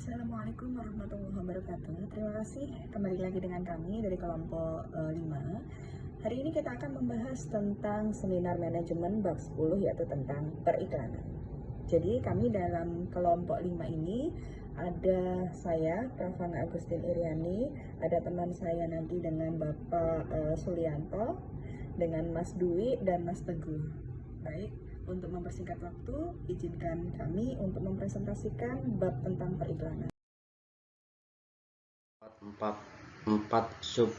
Assalamualaikum warahmatullahi wabarakatuh. Terima kasih kembali lagi dengan kami dari kelompok 5. Hari ini kita akan membahas tentang seminar manajemen bab 10 yaitu tentang periklanan. Jadi kami dalam kelompok 5 ini ada saya, Pravana Agustin Iriani, ada teman saya nanti dengan Bapak Sulianto, dengan Mas Dwi dan Mas Teguh. Baik, untuk mempersingkat waktu, izinkan kami untuk mempresentasikan bab tentang periklanan. Empat sub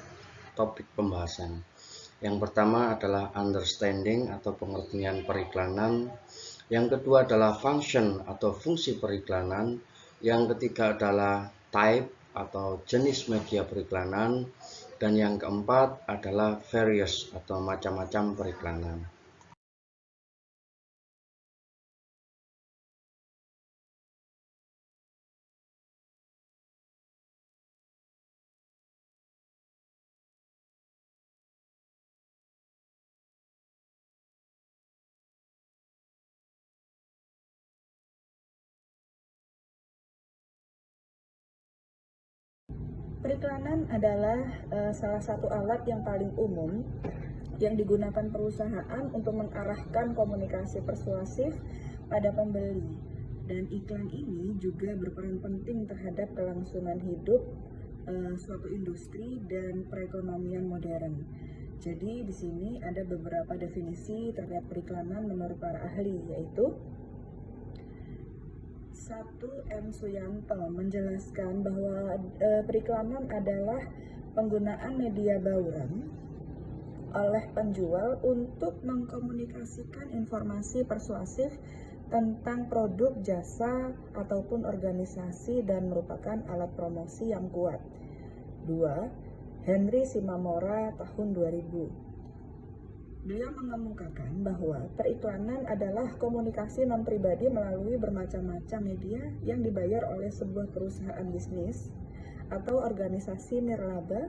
topik pembahasan. Yang pertama adalah understanding atau pengertian periklanan. Yang kedua adalah function atau fungsi periklanan. Yang ketiga adalah type atau jenis media periklanan. Dan yang keempat adalah various atau macam-macam periklanan. Periklanan adalah salah satu alat yang paling umum yang digunakan perusahaan untuk mengarahkan komunikasi persuasif pada pembeli. Dan iklan ini juga berperan penting terhadap kelangsungan hidup suatu industri dan perekonomian modern. Jadi di sini ada beberapa definisi terkait periklanan menurut para ahli, yaitu 1. M. Suyanto menjelaskan bahwa periklanan adalah penggunaan media bauran oleh penjual untuk mengkomunikasikan informasi persuasif tentang produk, jasa, ataupun organisasi dan merupakan alat promosi yang kuat. 2. Henry Simamora tahun 2000. Beliau mengemukakan bahwa periklanan adalah komunikasi non-pribadi melalui bermacam-macam media yang dibayar oleh sebuah perusahaan bisnis atau organisasi nirlaba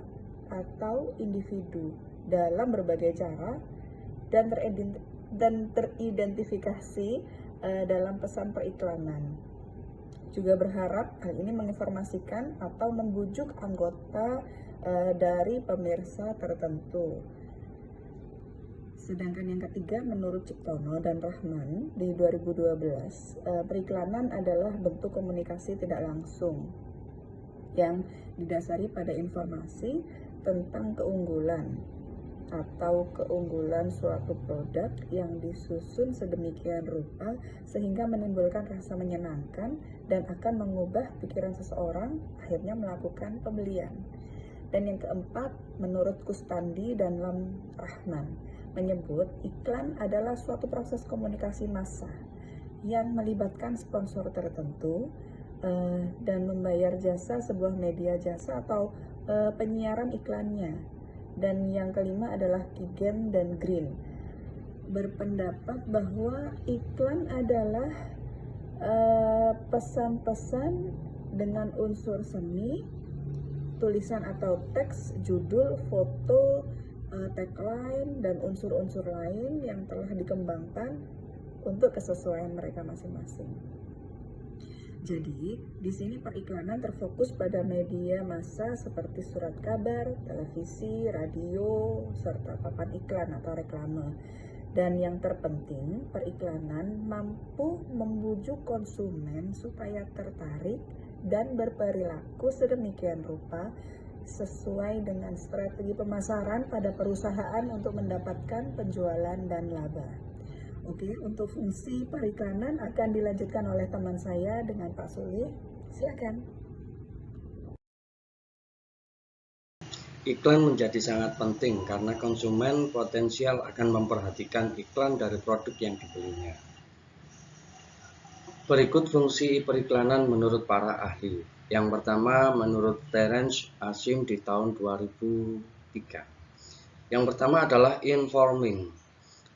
atau individu dalam berbagai cara dan teridentifikasi dalam pesan periklanan. Juga berharap hal ini menginformasikan atau membujuk anggota dari pemirsa tertentu. Sedangkan yang ketiga, menurut Ciptono dan Rahman di 2012, periklanan adalah bentuk komunikasi tidak langsung yang didasari pada informasi tentang keunggulan atau keunggulan suatu produk yang disusun sedemikian rupa sehingga menimbulkan rasa menyenangkan dan akan mengubah pikiran seseorang akhirnya melakukan pembelian. Dan yang keempat, menurut Kustandi dan Lam Rahman, menyebut iklan adalah suatu proses komunikasi massa yang melibatkan sponsor tertentu dan membayar jasa sebuah media jasa atau penyiaran iklannya. Dan yang kelima adalah Kigen dan Green berpendapat bahwa iklan adalah pesan-pesan dengan unsur seni, tulisan atau teks, judul, foto, tagline, dan unsur-unsur lain yang telah dikembangkan untuk kesesuaian mereka masing-masing. Jadi, di sini periklanan terfokus pada media massa seperti surat kabar, televisi, radio, serta papan iklan atau reklame. Dan yang terpenting, periklanan mampu membujuk konsumen supaya tertarik dan berperilaku sedemikian rupa sesuai dengan strategi pemasaran pada perusahaan untuk mendapatkan penjualan dan laba. Oke, untuk fungsi periklanan akan dilanjutkan oleh teman saya dengan Pak Suli. Silakan. Iklan menjadi sangat penting karena konsumen potensial akan memperhatikan iklan dari produk yang dibelinya. Berikut fungsi periklanan menurut para ahli. Yang pertama menurut Terence Asim di tahun 2003. Yang pertama adalah informing,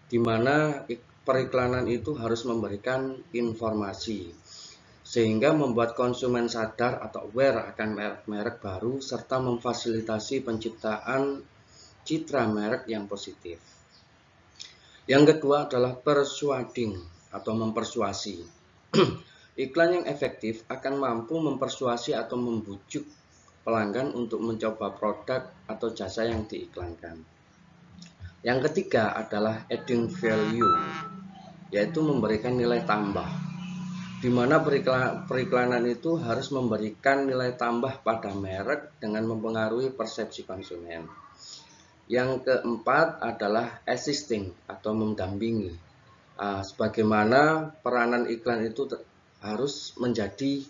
di mana periklanan itu harus memberikan informasi, sehingga membuat konsumen sadar atau aware akan merek-merek baru, serta memfasilitasi penciptaan citra merek yang positif. Yang kedua adalah persuading atau mempersuasi, Iklan yang efektif akan mampu mempersuasi atau membujuk pelanggan untuk mencoba produk atau jasa yang diiklankan. Yang ketiga adalah adding value, yaitu memberikan nilai tambah, di mana periklanan itu harus memberikan nilai tambah pada merek dengan mempengaruhi persepsi konsumen. Yang keempat adalah assisting atau mendampingi. Sebagaimana peranan iklan itu harus menjadi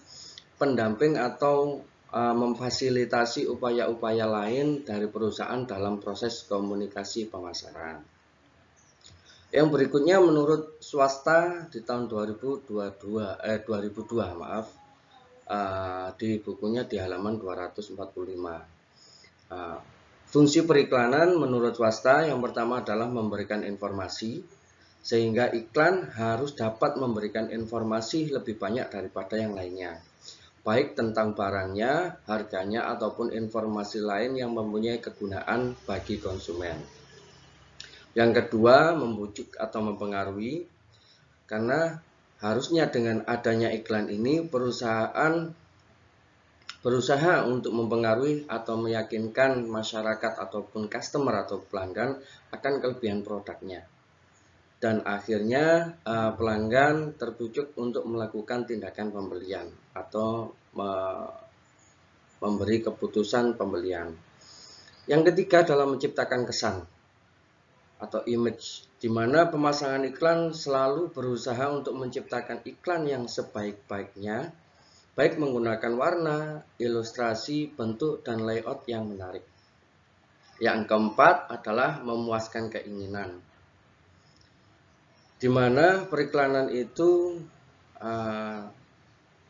pendamping atau memfasilitasi upaya-upaya lain dari perusahaan dalam proses komunikasi pemasaran. Yang berikutnya menurut swasta di tahun 2002 di bukunya di halaman 245. Fungsi periklanan menurut swasta yang pertama adalah memberikan informasi, sehingga iklan harus dapat memberikan informasi lebih banyak daripada yang lainnya, baik tentang barangnya, harganya, ataupun informasi lain yang mempunyai kegunaan bagi konsumen. Yang kedua, membujuk atau mempengaruhi, karena harusnya dengan adanya iklan ini perusahaan berusaha untuk mempengaruhi atau meyakinkan masyarakat ataupun customer atau pelanggan akan kelebihan produknya. Dan akhirnya pelanggan terbujuk untuk melakukan tindakan pembelian atau memberi keputusan pembelian. Yang ketiga adalah menciptakan kesan atau image, di mana pemasangan iklan selalu berusaha untuk menciptakan iklan yang sebaik-baiknya, baik menggunakan warna, ilustrasi, bentuk, dan layout yang menarik. Yang keempat adalah memuaskan keinginan, di mana periklanan itu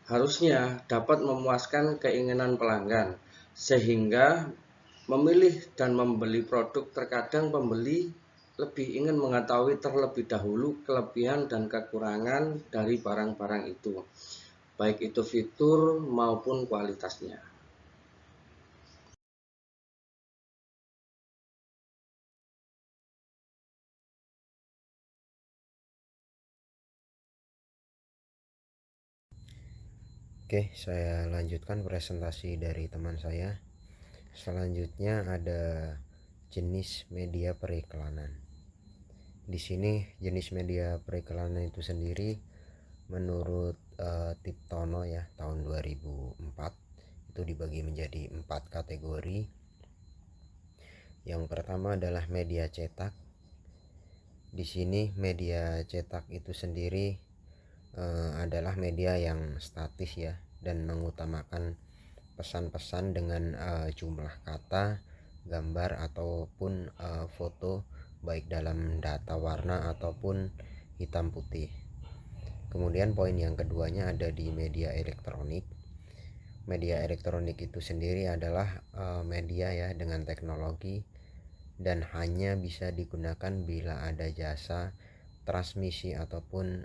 harusnya dapat memuaskan keinginan pelanggan, sehingga memilih dan membeli produk. Terkadang pembeli lebih ingin mengetahui terlebih dahulu kelebihan dan kekurangan dari barang-barang itu, baik itu fitur maupun kualitasnya. Oke, saya lanjutkan presentasi dari teman saya. Selanjutnya ada jenis media periklanan. Di sini jenis media periklanan itu sendiri menurut Tiptono ya tahun 2004 itu dibagi menjadi 4 kategori. Yang pertama adalah media cetak. Di sini media cetak itu sendiri adalah media yang statis ya dan mengutamakan pesan-pesan dengan jumlah kata, gambar ataupun foto baik dalam data warna ataupun hitam putih. Kemudian poin yang keduanya ada di media elektronik. Media elektronik itu sendiri adalah media ya dengan teknologi dan hanya bisa digunakan bila ada jasa transmisi ataupun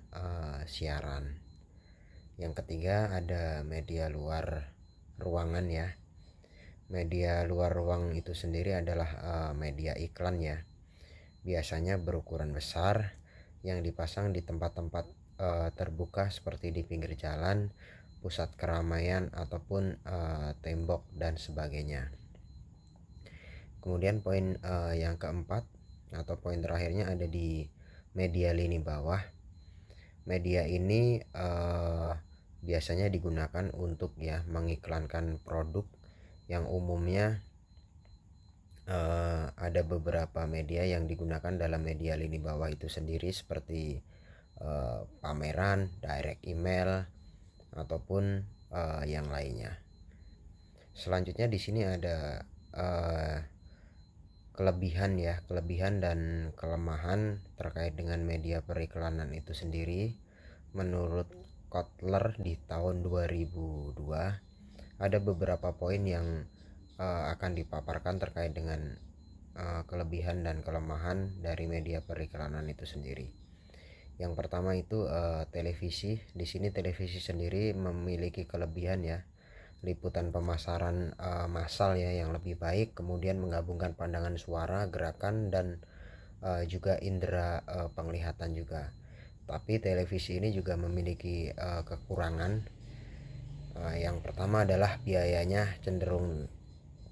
siaran. Yang ketiga ada media luar ruangan ya. Media luar ruang itu sendiri adalah media iklan ya. Biasanya berukuran besar yang dipasang di tempat-tempat terbuka seperti di pinggir jalan, pusat keramaian ataupun tembok dan sebagainya. Kemudian poin yang keempat atau poin terakhirnya ada di media lini bawah. Media ini biasanya digunakan untuk ya mengiklankan produk yang umumnya ada beberapa media yang digunakan dalam media lini bawah itu sendiri seperti pameran, direct email ataupun yang lainnya. Selanjutnya di sini ada kelebihan dan kelemahan terkait dengan media periklanan itu sendiri. Menurut Kotler di tahun 2002 ada beberapa poin yang akan dipaparkan terkait dengan kelebihan dan kelemahan dari media periklanan itu sendiri. Yang pertama itu televisi. Di sini televisi sendiri memiliki kelebihan ya, liputan pemasaran massal ya yang lebih baik, kemudian menggabungkan pandangan suara, gerakan dan juga indera penglihatan juga. Tapi televisi ini juga memiliki kekurangan. Yang pertama adalah biayanya cenderung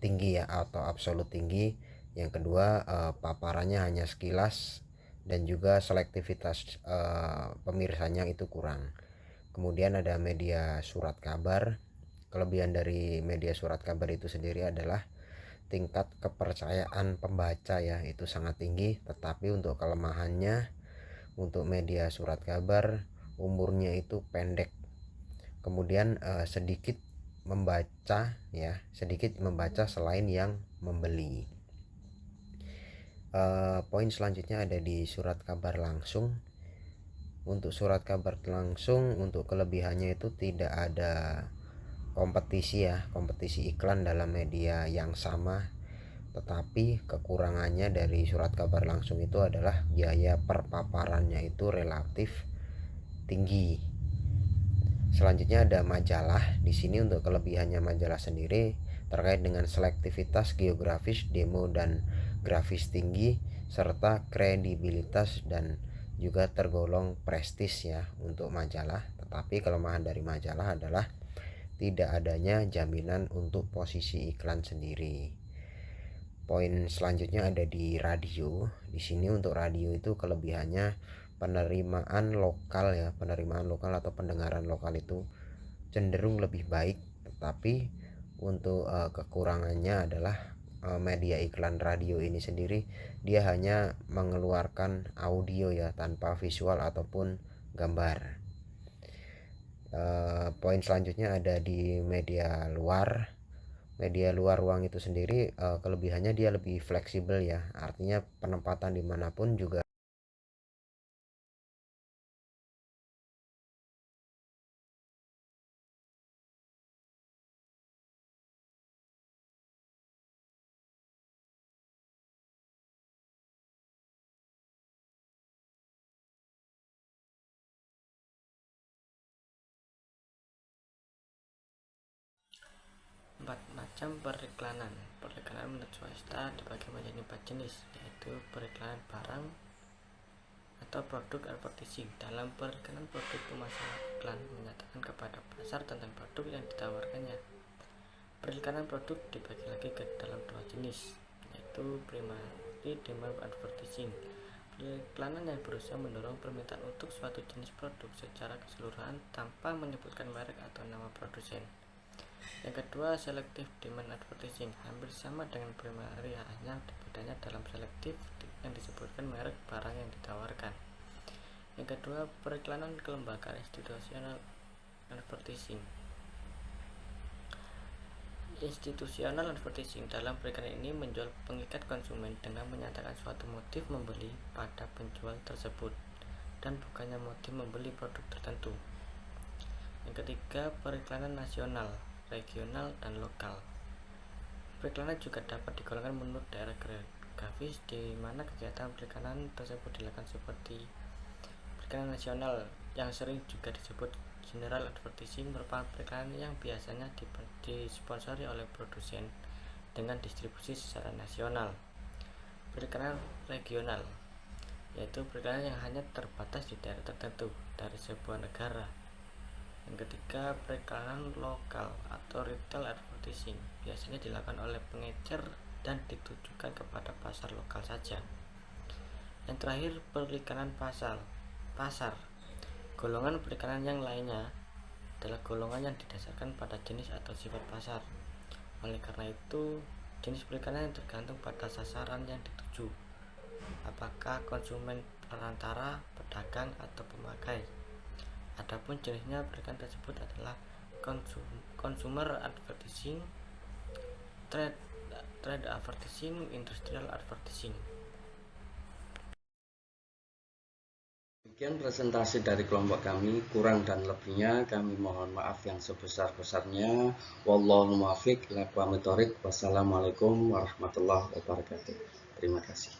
tinggi ya, atau absolut tinggi. Yang kedua, paparannya hanya sekilas, dan juga selektivitas pemirsanya itu kurang. Kemudian ada media surat kabar. Kelebihan dari media surat kabar itu sendiri adalah tingkat kepercayaan pembaca ya, itu sangat tinggi. Tetapi untuk kelemahannya, untuk media surat kabar umurnya itu pendek. Kemudian sedikit membaca selain yang membeli. Poin selanjutnya ada di surat kabar langsung. Untuk surat kabar langsung, untuk kelebihannya itu tidak ada kompetisi iklan dalam media yang sama. Tetapi kekurangannya dari surat kabar langsung itu adalah biaya perpaparannya itu relatif tinggi. Selanjutnya ada majalah. Di sini untuk kelebihannya majalah sendiri terkait dengan selektivitas geografis, demo dan grafis tinggi, serta kredibilitas dan juga tergolong prestis ya untuk majalah. Tetapi kelemahan dari majalah adalah tidak adanya jaminan untuk posisi iklan sendiri. Poin selanjutnya ada di radio. Di sini untuk radio itu kelebihannya penerimaan lokal atau pendengaran lokal itu cenderung lebih baik. Tetapi untuk kekurangannya adalah media iklan radio ini sendiri, dia hanya mengeluarkan audio ya, tanpa visual ataupun gambar. Poin selanjutnya ada di media luar. Media luar ruang itu sendiri kelebihannya dia lebih fleksibel ya, artinya penempatan dimanapun juga. Empat macam periklanan. Periklanan menurut swasta dibagi menjadi 4 jenis, yaitu periklanan barang atau produk advertising. Dalam periklanan, produk pemasaran iklan menyatakan kepada pasar tentang produk yang ditawarkannya. Periklanan produk dibagi lagi ke dalam 2 jenis, yaitu primary demand advertising. Periklanan yang berusaha mendorong permintaan untuk suatu jenis produk secara keseluruhan tanpa menyebutkan merek atau nama produsen. Yang kedua, selective demand advertising, hampir sama dengan primary, hanya bedanya dalam selektif yang disebutkan merek barang yang ditawarkan. Yang kedua, periklanan kelembagaan institutional advertising. Institutional advertising dalam periklanan ini menjual pengikat konsumen dengan menyatakan suatu motif membeli pada penjual tersebut dan bukannya motif membeli produk tertentu. Yang ketiga, periklanan nasional, regional, dan lokal. Periklanan juga dapat digolongkan menurut daerah geografis di mana kegiatan periklanan tersebut dilakukan, seperti periklanan nasional yang sering juga disebut general advertising, merupakan periklanan yang biasanya disponsori oleh produsen dengan distribusi secara nasional. Periklanan regional yaitu periklanan yang hanya terbatas di daerah tertentu dari sebuah negara. Yang ketiga, periklanan lokal atau retail advertising biasanya dilakukan oleh pengecer dan ditujukan kepada pasar lokal saja. Yang terakhir, periklanan pasar. Golongan periklanan yang lainnya adalah golongan yang didasarkan pada jenis atau sifat pasar. Oleh karena itu, jenis periklanan yang tergantung pada sasaran yang dituju, apakah konsumen, perantara, pedagang, atau pemakai. Adapun jenisnya periklanan tersebut adalah consumer advertising, trade advertising, industrial advertising. Demikian presentasi dari kelompok kami, kurang dan lebihnya kami mohon maaf yang sebesar-besarnya. Wallahu muwaffiq ila aqwamit thoriq. Wassalamualaikum warahmatullahi wabarakatuh. Terima kasih.